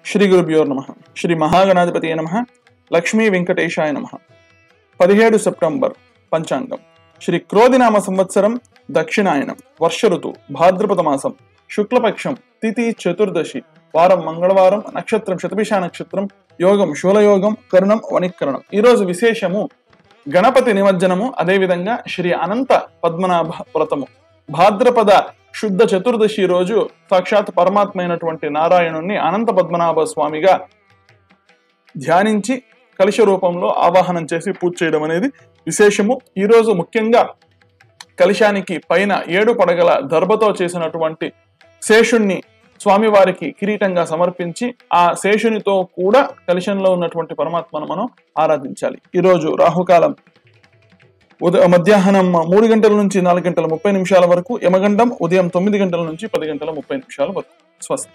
శ్రీ గురుభ్యో నమః. శ్రీ మహాగణాధిపతియే నమః. లక్ష్మీ వెంకటేశాయ నమః. 17 సెప్టెంబర్ పంచాంగం. శ్రీ క్రోధినామ సంవత్సరం, దక్షిణాయనం, వర్ష ఋతువు, భాద్రపద మాసం, శుక్లపక్షం, తిథి చతుర్దశి, వారం మంగళవారం, నక్షత్రం శతభిష నక్షత్రం, యోగం శూలయోగం, కరణం వణికరణం. ఈ రోజు విశేషము గణపతి నిమజ్జనము, అదేవిధంగా శ్రీ అనంత పద్మనాభ వ్రతము. భాద్రపద శుద్ధ చతుర్దశి రోజు సాక్షాత్ పరమాత్మ అయినటువంటి నారాయణుణ్ణి అనంత పద్మనాభ స్వామిగా ధ్యానించి కలశ రూపంలో ఆవాహనం చేసి పూజ చేయడం అనేది విశేషము. ఈరోజు ముఖ్యంగా కలశానికి పైన 7 పడగల దర్భతో చేసినటువంటి శేషుణ్ణి స్వామివారికి కిరీటంగా సమర్పించి ఆ శేషునితో కూడా కలశంలో ఉన్నటువంటి పరమాత్మను మనం ఆరాధించాలి. ఈరోజు రాహుకాలం మధ్యాహ్నం 3 గంటల నుంచి 4 గంటల 30 నిమిషాల వరకు, యమగండం ఉదయం 9 గంటల నుంచి 10 గంటల 30 నిమిషాల వరకు. స్వస్తి.